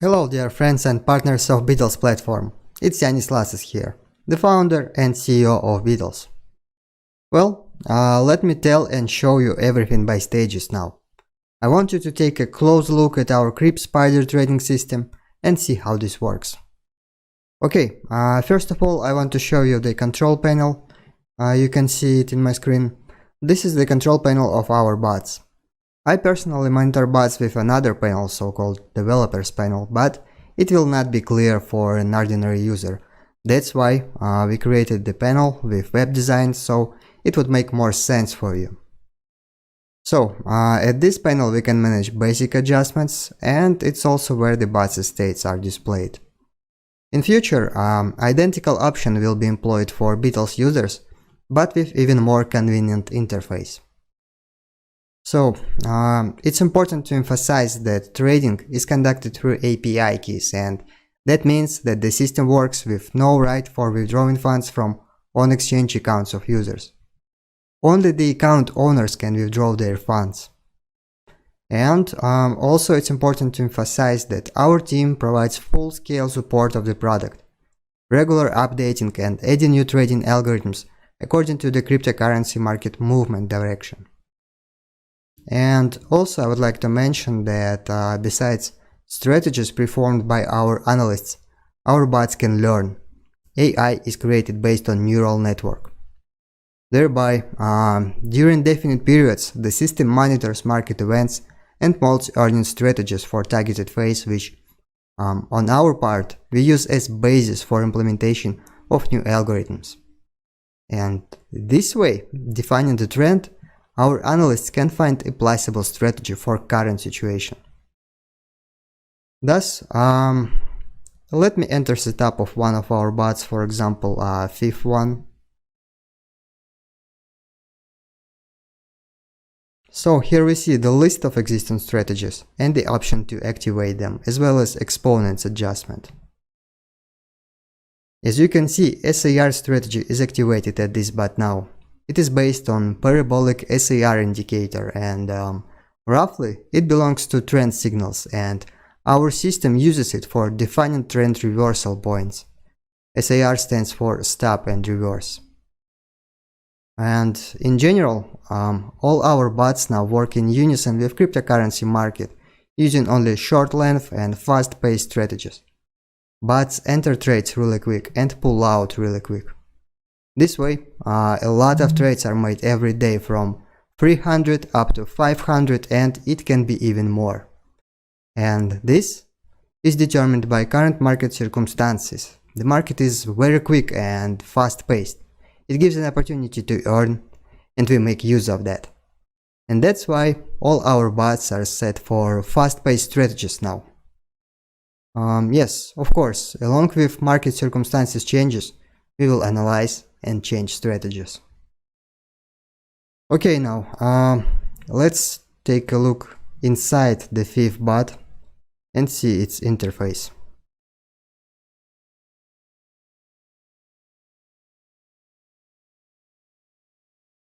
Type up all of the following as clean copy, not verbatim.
Hello dear friends and partners of Bitles platform, it's Janis Lacis here, the founder and CEO of Bitles. Well, let me tell and show you everything by stages now. I want you to take a close look at our Cryp-Spider trading system and see how this works. Okay, first of all I want to show you the control panel. You can see it in my screen. This is the control panel of our bots. I personally monitor bots with another panel, so-called developers panel, but it will not be clear for an ordinary user. That's why we created the panel with web design, so it would make more sense for you. So at this panel we can manage basic adjustments, and it's also where the bots states are displayed. In future, identical option will be employed for Bitles users, but with even more convenient interface. So, it's important to emphasize that trading is conducted through API keys, and that means that the system works with no right for withdrawing funds from on-exchange accounts of users. Only the account owners can withdraw their funds. And also it's important to emphasize that our team provides full-scale support of the product, regular updating and adding new trading algorithms according to the cryptocurrency market movement direction. And also I would like to mention that besides strategies performed by our analysts, our bots can learn. AI is created based on neural network. Thereby, during definite periods, the system monitors market events and molds earning strategies for targeted phase, which on our part we use as basis for implementation of new algorithms. And this way, defining the trend, our analysts can find a plausible strategy for current situation. Thus, let me enter setup of one of our bots, for example, fifth one. So here we see the list of existing strategies and the option to activate them, as well as exponents adjustment. As you can see, SAR strategy is activated at this bot now. It is based on parabolic SAR indicator, and roughly it belongs to trend signals, and our system uses it for defining trend reversal points. SAR stands for stop and reverse. And in general, all our bots now work in unison with cryptocurrency market, using only short length and fast-paced strategies. Bots enter trades really quick and pull out really quick. This way, a lot of trades are made every day, from 300 up to 500, and it can be even more. And this is determined by current market circumstances. The market is very quick and fast-paced. It gives an opportunity to earn, and we make use of that. And that's why all our bots are set for fast-paced strategies now. Yes, of course, along with market circumstances changes, we will analyze and change strategies. Okay, now let's take a look inside the fifth bot and see its interface.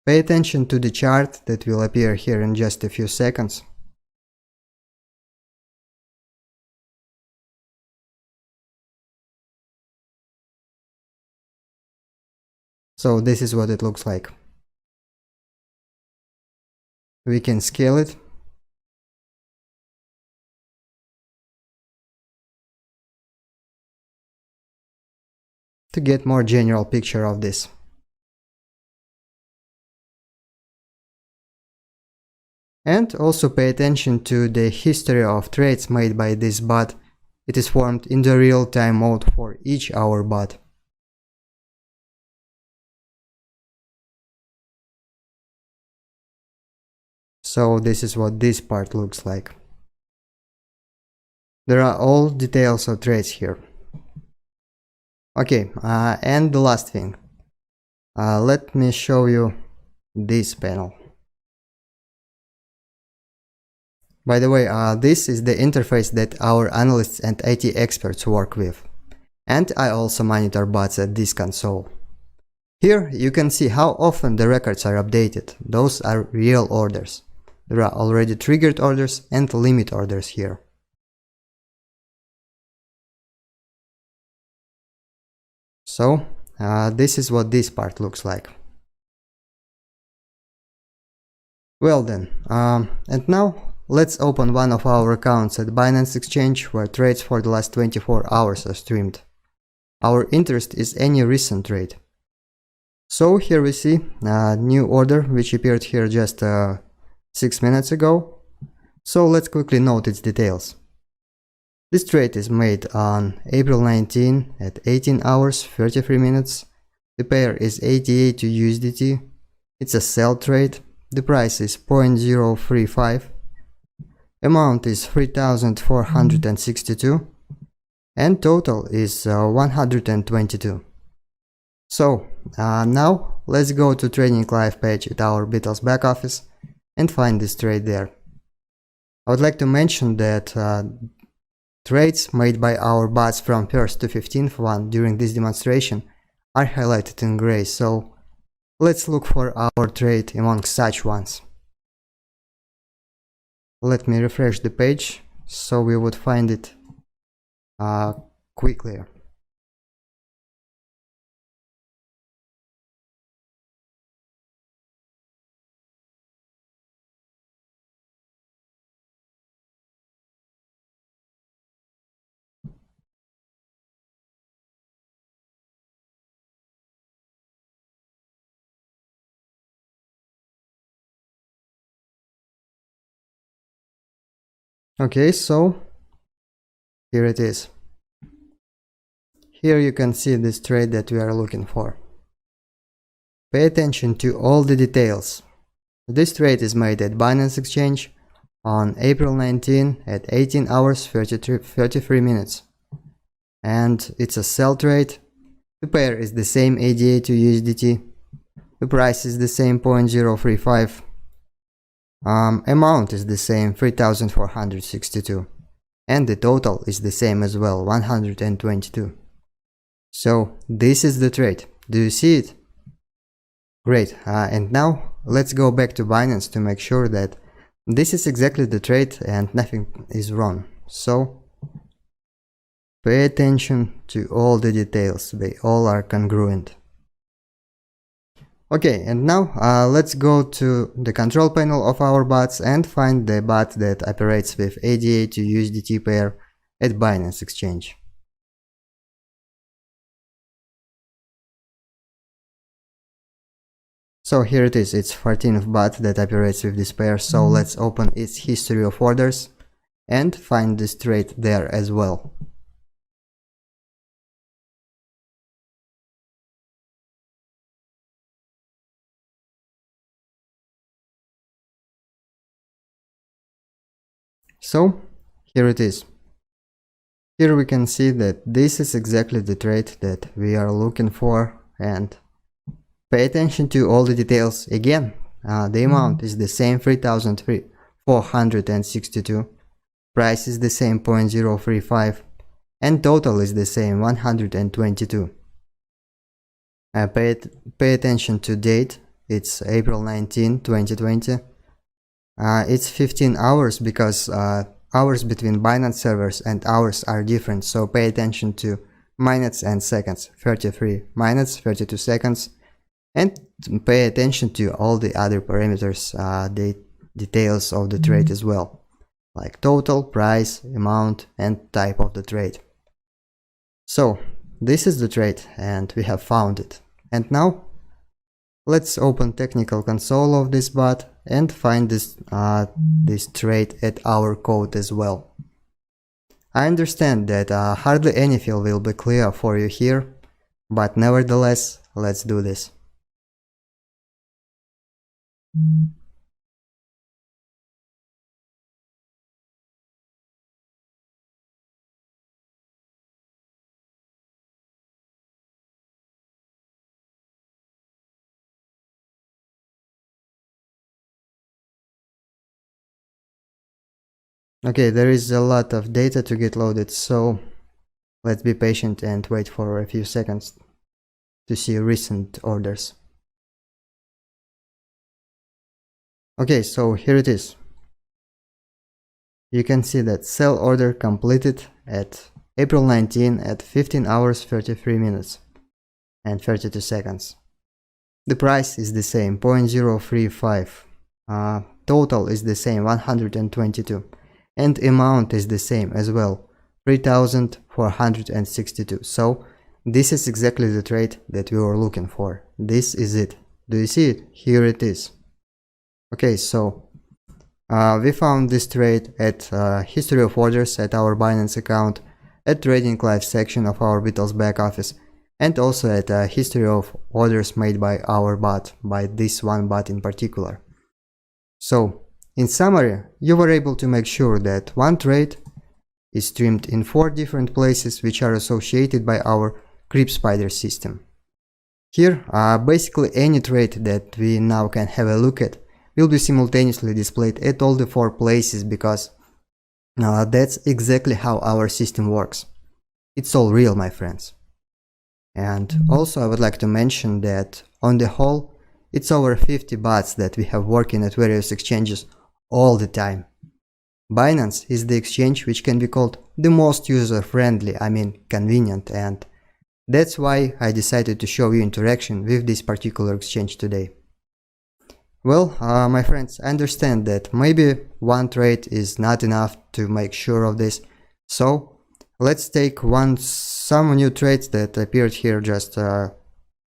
Pay attention to the chart that will appear here in just a few seconds. So this is what it looks like. We can scale it. To get more general picture of this. And also pay attention to the history of trades made by this bot. It is formed in the real-time mode for each our bot. So this is what this part looks like. There are all details of trades here. Okay, and the last thing. Let me show you this panel. By the way, this is the interface that our analysts and IT experts work with. And I also monitor bots at this console. Here you can see how often the records are updated. Those are real orders. There are already triggered orders and limit orders here. So this is what this part looks like. Well then, and now let's open one of our accounts at Binance Exchange where trades for the last 24 hours are streamed. Our interest is any recent trade. So here we see a new order which appeared here just 6 minutes ago. So let's quickly note its details. This trade is made on April 19 at 18 hours 33 minutes. The pair is 88 to USDT. It's a sell trade. The price is 0.035. Amount is 3,462 and total is 122. So now let's go to Trading Live page at our Bitles back office and find this trade there. I would like to mention that trades made by our bots from 1st to 15th one during this demonstration are highlighted in gray, so let's look for our trade among such ones. Let me refresh the page so we would find it quickly. Okay, so here it is. Here you can see this trade that we are looking for. Pay attention to all the details. This trade is made at Binance Exchange on April 19 at 18 hours 33 minutes. And it's a sell trade. The pair is the same ADA to USDT. The price is the same 0.035. Amount is the same 3,462 and the total is the same as well, 122. So this is the trade. Do you see it? Great. And now let's go back to Binance to make sure that this is exactly the trade and nothing is wrong. So pay attention to all the details, they all are congruent. Okay, and now let's go to the control panel of our bots and find the bot that operates with ADA to USDT pair at Binance Exchange. So here it is, it's 14th bot that operates with this pair, so let's open its history of orders and find this trade there as well. So here it is. Here we can see that this is exactly the trade that we are looking for, and pay attention to all the details again. The amount is the same 3,462, price is the same 0.035 and total is the same 122. Pay attention to date, it's April 19, 2020. It's 15 hours because hours between Binance servers and hours are different, so pay attention to minutes and seconds, 33 minutes, 32 seconds, and pay attention to all the other parameters, the details of the trade as well, like total, price, amount, and type of the trade. So this is the trade and we have found it. And now let's open technical console of this bot and find this trade at our code as well. I understand that hardly anything will be clear for you here, but nevertheless, let's do this. Okay, there is a lot of data to get loaded, so let's be patient and wait for a few seconds to see recent orders. Okay, so here it is. You can see that sell order completed at April 19 at 15 hours 33 minutes. and 32 seconds. The price is the same, 0.035. Total is the same, 122. And amount is the same as well, 3,462. So this is exactly the trade that we were looking for. This is it. Do you see it? Here it is. Okay, so we found this trade at history of orders at our Binance account, at trading live section of our Bitles back office, and also at history of orders made by our bot, by this one bot in particular. So, in summary, you were able to make sure that one trade is streamed in 4 different places which are associated by our Cryp-Spider system. Here, basically any trade that we now can have a look at will be simultaneously displayed at all the 4 places, because that's exactly how our system works. It's all real, my friends. And also I would like to mention that on the whole, it's over 50 bots that we have working at various exchanges all the time. Binance is the exchange which can be called the most user-friendly, I mean convenient, and that's why I decided to show you interaction with this particular exchange today. Well, my friends, I understand that maybe one trade is not enough to make sure of this, so let's take some new trades that appeared here just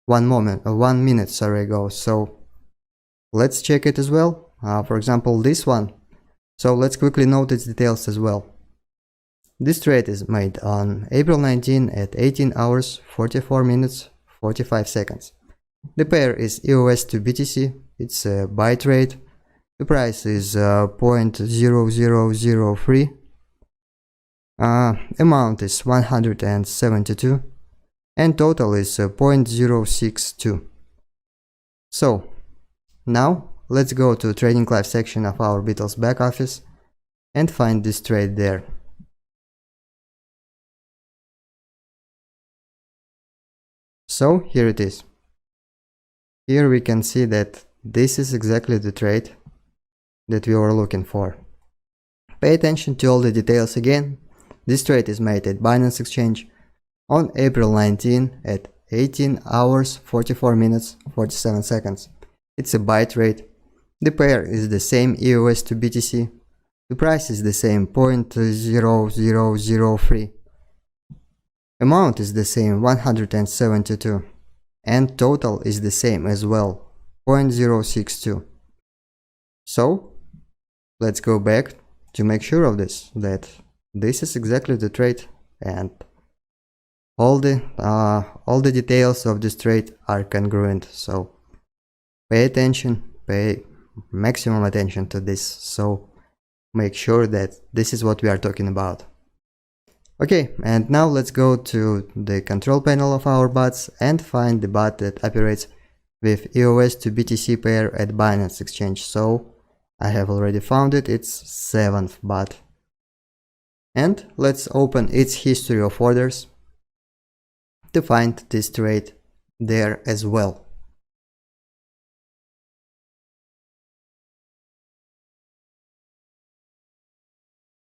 1 minute ago. So let's check it as well. For example, this one. So let's quickly note its details as well. This trade is made on April 19 at 18 hours 44 minutes 45 seconds. The pair is EOS to BTC. It's a buy trade. The price is 0.0003. Amount is 172 and total is 0.062. So now let's go to trading live section of our Bitles back office and find this trade there. So here it is. Here we can see that this is exactly the trade that we were looking for. Pay attention to all the details again. This trade is made at Binance Exchange on April 19 at 18 hours 44 minutes 47 seconds. It's a buy trade. The pair is the same, EOS to BTC. The price is the same, 0.0003. Amount is the same, 172. And total is the same as well, 0.062. So let's go back to make sure of this, that this is exactly the trade, and all the details of this trade are congruent. So pay attention, pay maximum attention to this, so make sure that this is what we are talking about. Okay, and now let's go to the control panel of our bots and find the bot that operates with EOS to BTC pair at Binance Exchange. So I have already found it, it's 7th bot. And let's open its history of orders to find this trade there as well.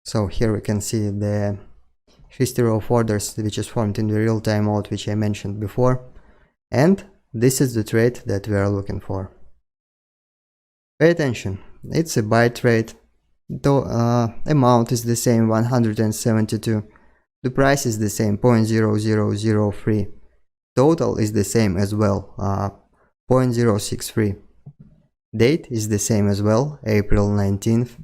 So here we can see the history of orders which is formed in the real-time mode, which I mentioned before, and this is the trade that we are looking for. Pay attention, it's a buy trade. The amount is the same, 172. The price is the same, 0.0003. Total is the same as well, 0.063. Date is the same as well, April 19th.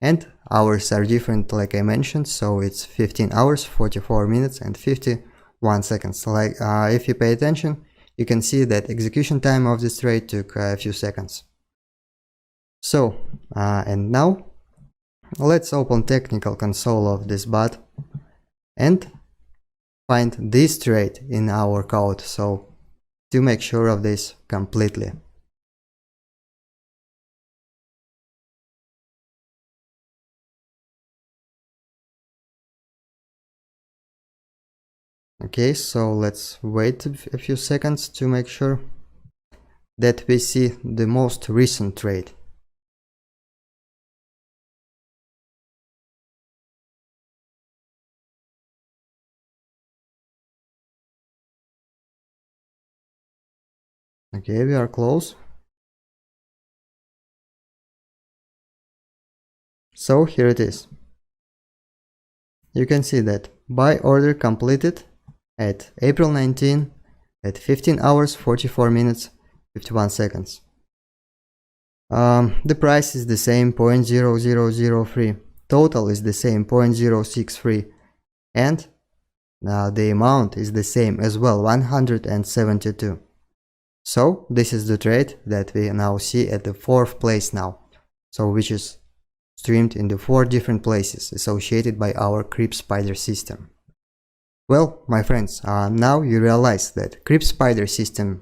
And hours are different, like I mentioned, so it's 15 hours 44 minutes and 51 seconds. Like if you pay attention, you can see that execution time of this trade took a few seconds. So and now let's open technical console of this bot and find this trade in our code, so to make sure of this completely. Okay, so let's wait a few seconds to make sure that we see the most recent trade. Okay, we are close. So here it is. You can see that buy order completed at April 19 at 15 hours 44 minutes 51 seconds. The price is the same 0.0003, total is the same 0.063, and the amount is the same as well, 172. So this is the trade that we now see at the 4th place now, so which is streamed in the 4 different places associated by our Cryp-Spider system. Well, my friends, now you realize that Cryp-Spider system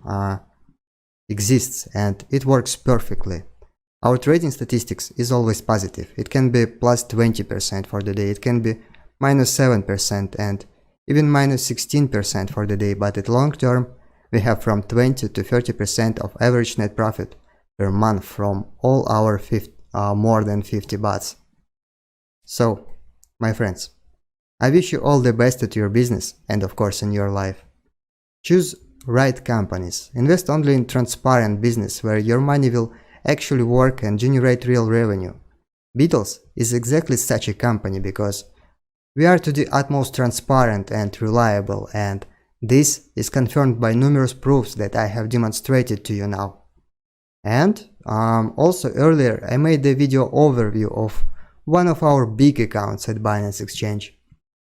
exists and it works perfectly. Our trading statistics is always positive. It can be plus 20% for the day, it can be minus 7% and even minus 16% for the day, but at long term we have from 20 to 30% of average net profit per month from all our more than 50 bots. So, my friends, I wish you all the best at your business and of course in your life. Choose right companies. Invest only in transparent business where your money will actually work and generate real revenue. Bitles is exactly such a company because we are to the utmost transparent and reliable, and this is confirmed by numerous proofs that I have demonstrated to you now. And also earlier I made a video overview of one of our big accounts at Binance Exchange.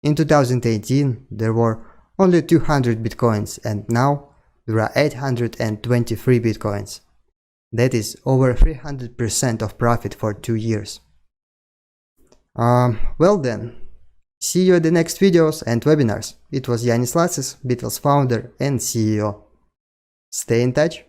In 2018 there were only 200 bitcoins and now there are 823 bitcoins. That is over 300% of profit for 2 years. Well then, see you at the next videos and webinars. It was Janis Lacis, Bitles founder and CEO. Stay in touch.